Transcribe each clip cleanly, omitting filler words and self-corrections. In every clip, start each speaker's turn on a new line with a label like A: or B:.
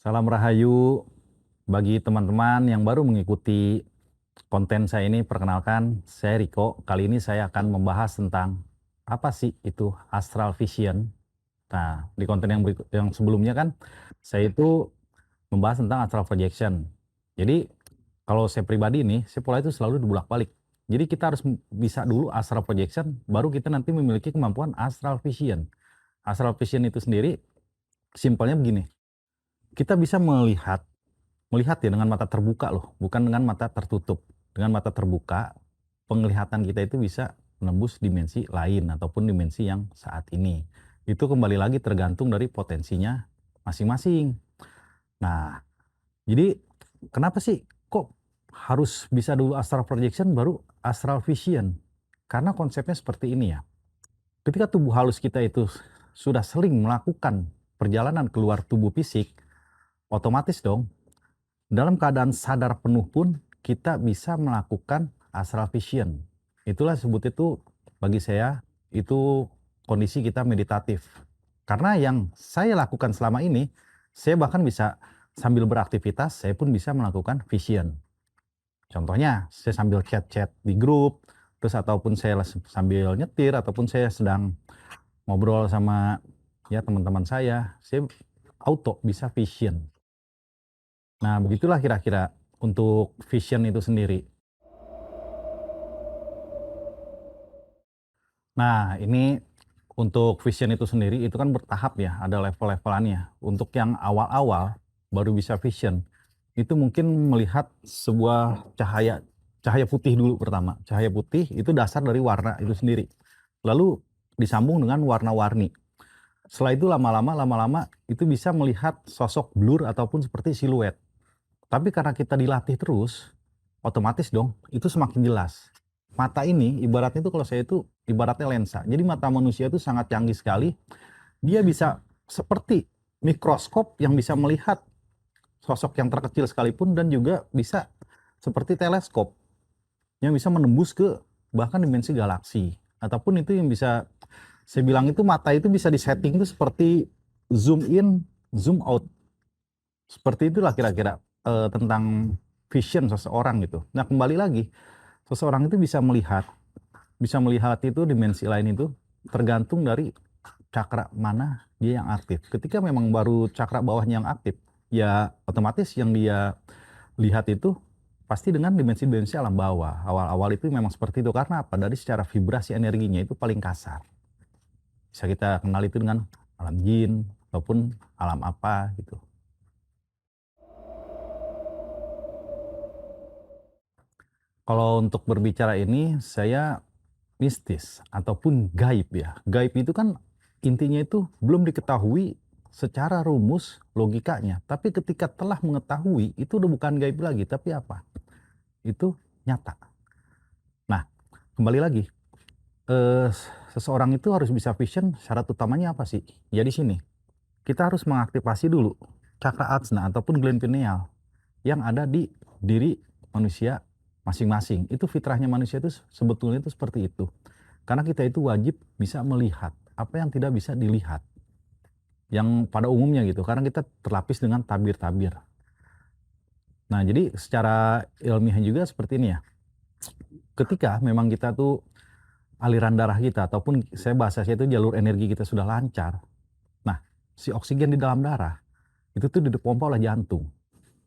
A: Salam Rahayu bagi teman-teman yang baru mengikuti konten saya ini. Perkenalkan, saya Riko. Kali ini saya akan membahas tentang apa sih itu astral vision. Nah, di konten yang sebelumnya kan saya itu membahas tentang astral projection. Jadi kalau saya pribadi nih, saya pola itu selalu dibulak-balik. Jadi kita harus bisa dulu astral projection, baru kita nanti memiliki kemampuan astral vision. Astral vision itu sendiri simpelnya begini. Kita bisa melihat ya dengan mata terbuka loh, bukan dengan mata tertutup. Dengan mata terbuka, penglihatan kita itu bisa menembus dimensi lain ataupun dimensi yang saat ini. Itu kembali lagi tergantung dari potensinya masing-masing. Nah, jadi kenapa sih kok harus bisa dulu astral projection baru astral vision? Karena konsepnya seperti ini ya. Ketika tubuh halus kita itu sudah sering melakukan perjalanan keluar tubuh fisik, otomatis dong dalam keadaan sadar penuh pun kita bisa melakukan astral vision. Itulah sebut itu bagi saya itu kondisi kita meditatif. Karena yang saya lakukan selama ini, saya bahkan bisa sambil beraktivitas, saya pun bisa melakukan vision. Contohnya, saya sambil chat-chat di grup, terus ataupun saya sambil nyetir, ataupun saya sedang ngobrol sama ya teman-teman saya auto bisa vision. Nah, begitulah kira-kira untuk vision itu sendiri. Nah, ini untuk vision itu sendiri itu kan bertahap ya, ada level-levelannya. Untuk yang awal-awal baru bisa vision, itu mungkin melihat sebuah cahaya cahaya putih dulu pertama. Cahaya putih itu dasar dari warna itu sendiri. Lalu disambung dengan warna-warni. Setelah itu lama-lama itu bisa melihat sosok blur ataupun seperti siluet. Tapi karena kita dilatih terus, otomatis dong itu semakin jelas. Mata ini ibaratnya itu kalau saya itu ibaratnya lensa. Jadi mata manusia itu sangat canggih sekali. Dia bisa seperti mikroskop yang bisa melihat sosok yang terkecil sekalipun dan juga bisa seperti teleskop yang bisa menembus ke bahkan dimensi galaksi. Ataupun itu yang bisa saya bilang itu mata itu bisa disetting itu seperti zoom in, zoom out. Seperti itulah kira-kira tentang vision seseorang gitu. Nah, kembali lagi, seseorang itu bisa melihat itu dimensi lain itu tergantung dari cakra mana dia yang aktif. Ketika memang baru cakra bawahnya yang aktif, ya otomatis yang dia lihat itu pasti dengan dimensi-dimensi alam bawah. Awal-awal itu memang seperti itu karena apa? Dari secara vibrasi energinya itu paling kasar. Bisa kita kenal itu dengan alam jin ataupun alam apa gitu. Kalau untuk berbicara ini, saya mistis ataupun gaib ya. Gaib itu kan intinya itu belum diketahui secara rumus logikanya. Tapi ketika telah mengetahui, itu udah bukan gaib lagi, tapi apa? Itu nyata. Nah, kembali lagi, eh, seseorang itu harus bisa vision, syarat utamanya apa sih? Ya di sini, kita harus mengaktifasi dulu cakra ajna ataupun gland pineal yang ada di diri manusia masing-masing. Itu fitrahnya manusia itu sebetulnya itu seperti itu. Karena kita itu wajib bisa melihat apa yang tidak bisa dilihat. Yang pada umumnya gitu, karena kita terlapis dengan tabir-tabir. Nah, jadi secara ilmiah juga seperti ini ya. Ketika memang kita tuh aliran darah kita ataupun saya bahasa saya itu jalur energi kita sudah lancar. Nah, si oksigen di dalam darah itu tuh dipompa oleh jantung.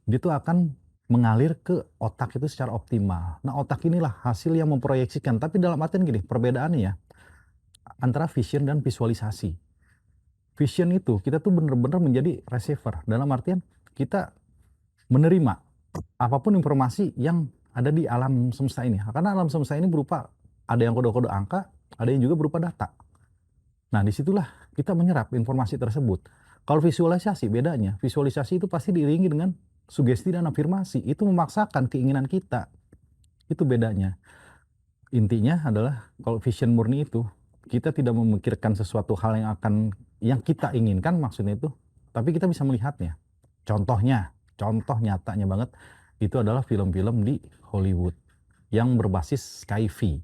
A: Dia tuh akan mengalir ke otak itu secara optimal. Nah, otak inilah hasil yang memproyeksikan. Tapi dalam artian gini, perbedaannya ya antara vision dan visualisasi. Vision itu kita tuh bener-bener menjadi receiver. Dalam artian kita menerima apapun informasi yang ada di alam semesta ini. Karena alam semesta ini berupa ada yang kode-kode angka, ada yang juga berupa data. Nah, disitulah kita menyerap informasi tersebut. Kalau visualisasi bedanya, visualisasi itu pasti diiringi dengan sugesti dan afirmasi. Itu memaksakan keinginan kita. Itu bedanya. Intinya adalah kalau vision murni itu kita tidak memikirkan sesuatu hal yang kita inginkan maksudnya itu, tapi kita bisa melihatnya. Contoh nyatanya banget itu adalah film-film di Hollywood yang berbasis sci-fi.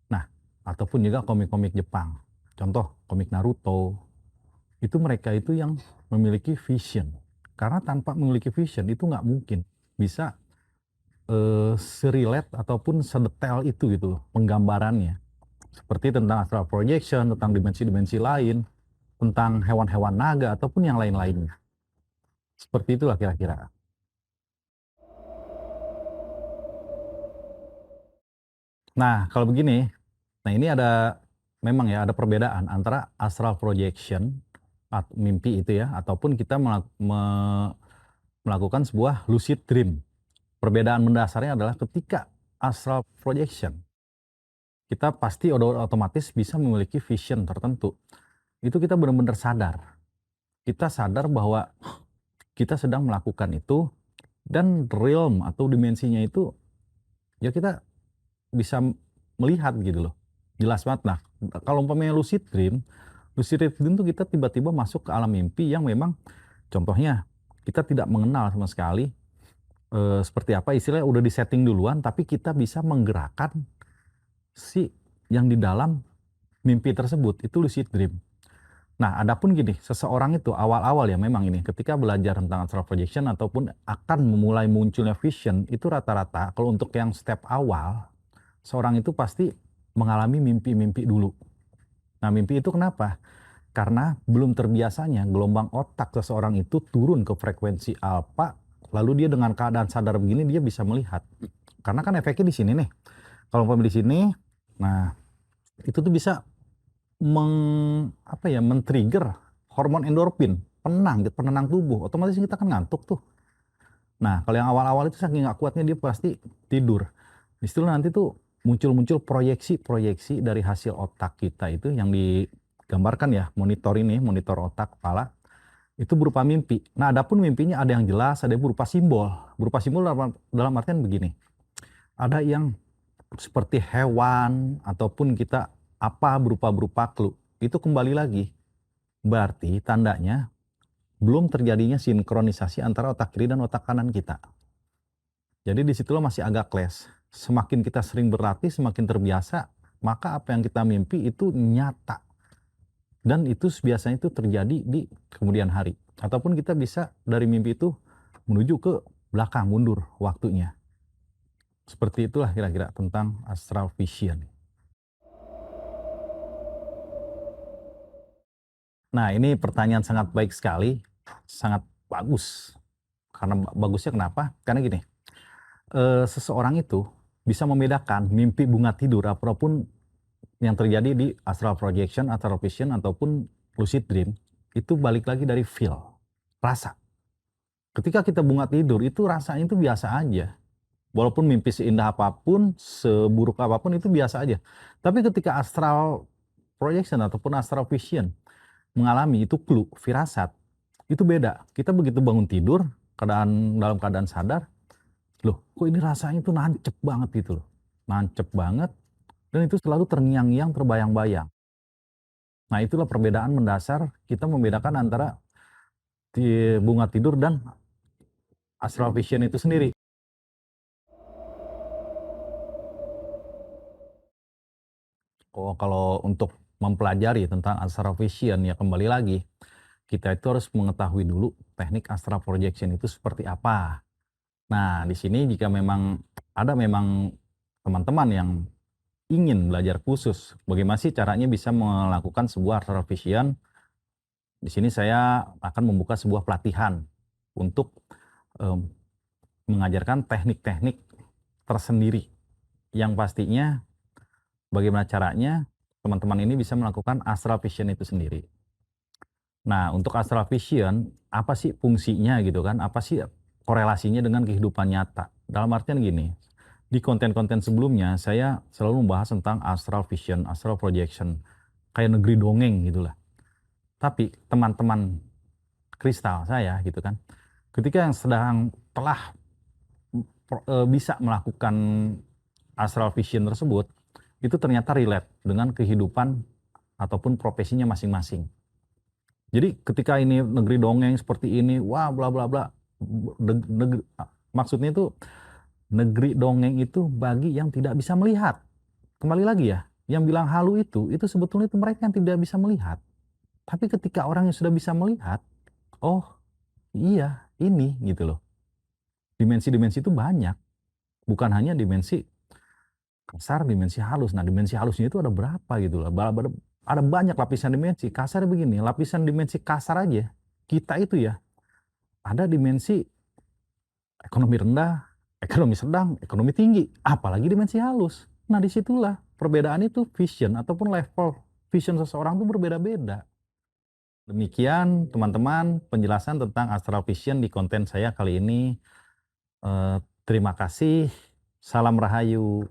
A: Nah, ataupun juga komik-komik Jepang. Contoh komik Naruto. Itu mereka itu yang memiliki vision. Karena tanpa memiliki vision itu nggak mungkin bisa se-relate ataupun sedetail itu gitu loh penggambarannya. Seperti tentang astral projection, tentang dimensi-dimensi lain, tentang hewan-hewan naga ataupun yang lain-lainnya. Seperti itulah kira-kira. Nah, kalau begini, nah ini memang ya ada perbedaan antara astral projection, mimpi itu ya, ataupun kita melakukan sebuah lucid dream. Perbedaan mendasarnya adalah ketika astral projection, kita pasti otomatis bisa memiliki vision tertentu. Itu kita benar-benar sadar. Kita sadar bahwa kita sedang melakukan itu dan realm atau dimensinya itu ya kita bisa melihat gitu loh. Jelas banget. Nah, kalau umpamanya lucid dream tuh kita tiba-tiba masuk ke alam mimpi yang memang contohnya kita tidak mengenal sama sekali seperti apa istilahnya udah disetting duluan tapi kita bisa menggerakkan si yang di dalam mimpi tersebut itu lucid dream. Nah, adapun gini, seseorang itu awal-awal ya memang ini ketika belajar tentang astral projection ataupun akan memulai munculnya vision itu rata-rata kalau untuk yang step awal seorang itu pasti mengalami mimpi-mimpi dulu. Nah, mimpi itu kenapa? Karena belum terbiasanya gelombang otak seseorang itu turun ke frekuensi alfa, lalu dia dengan keadaan sadar begini dia bisa melihat. Karena kan efeknya di sini nih. Kalau umpamanya di sini, nah itu tuh bisa men-trigger hormon endorfin, penenang tubuh. Otomatis kita kan ngantuk tuh. Nah, kalau yang awal-awal itu saking nggak kuatnya dia pasti tidur. Di situ nanti tuh muncul-muncul proyeksi-proyeksi dari hasil otak kita itu yang digambarkan ya, monitor otak kepala, itu berupa mimpi. Nah, adapun mimpinya ada yang jelas, ada yang berupa simbol. Berupa simbol dalam artian begini, ada yang seperti hewan, ataupun kita berupa clue. Itu kembali lagi, berarti tandanya belum terjadinya sinkronisasi antara otak kiri dan otak kanan kita. Jadi disitulah masih agak clash. Semakin kita sering berlatih, semakin terbiasa, maka apa yang kita mimpi itu nyata. Dan itu biasanya itu terjadi di kemudian hari. Ataupun kita bisa dari mimpi itu menuju ke belakang, mundur waktunya. Seperti itulah kira-kira tentang astral vision. Nah, ini pertanyaan sangat baik sekali, sangat bagus. Karena bagusnya kenapa? Karena gini, seseorang itu bisa membedakan mimpi bunga tidur apapun yang terjadi di astral projection, astral vision ataupun lucid dream itu balik lagi dari feel, rasa. Ketika kita bunga tidur itu rasanya itu biasa aja. Walaupun mimpi seindah apapun, seburuk apapun itu biasa aja. Tapi ketika astral projection ataupun astral vision mengalami itu clue, firasat, itu beda. Kita begitu bangun tidur, dalam keadaan sadar, loh kok ini rasanya tuh nancep banget gitu loh. Nancep banget, dan itu selalu terngiang-ngiang, terbayang-bayang. Nah, itulah perbedaan mendasar kita membedakan antara bunga tidur dan astral vision itu sendiri. Oh, kalau untuk mempelajari tentang astral vision ya kembali lagi, kita itu harus mengetahui dulu teknik astral projection itu seperti apa. Nah, di sini jika memang teman-teman yang ingin belajar khusus, bagaimana sih caranya bisa melakukan sebuah astral vision? Di sini saya akan membuka sebuah pelatihan untuk mengajarkan teknik-teknik tersendiri yang pastinya bagaimana caranya teman-teman ini bisa melakukan astral vision itu sendiri. Nah, untuk astral vision, apa sih fungsinya gitu kan? Apa sih korelasinya dengan kehidupan nyata? Dalam artian gini, di konten-konten sebelumnya saya selalu membahas tentang astral vision, astral projection, kayak negeri dongeng gitulah. Tapi teman-teman kristal saya gitu kan, ketika yang telah bisa melakukan astral vision tersebut, itu ternyata relate dengan kehidupan ataupun profesinya masing-masing. Jadi ketika ini negeri dongeng seperti ini, wah bla bla bla, maksudnya itu negeri dongeng itu bagi yang tidak bisa melihat. Kembali lagi ya, yang bilang halu itu sebetulnya itu mereka yang tidak bisa melihat. Tapi ketika orang yang sudah bisa melihat, oh iya, ini gitu loh. Dimensi-dimensi itu banyak, bukan hanya dimensi kasar, dimensi halus. Nah, dimensi halusnya itu ada berapa gitu loh, ada banyak lapisan dimensi. Kasar begini, lapisan dimensi kasar aja, kita itu ya, ada dimensi ekonomi rendah, ekonomi sedang, ekonomi tinggi, apalagi dimensi halus. Nah, disitulah perbedaan itu vision ataupun level vision seseorang itu berbeda-beda. Demikian teman-teman penjelasan tentang astral vision di konten saya kali ini. Terima kasih, salam rahayu.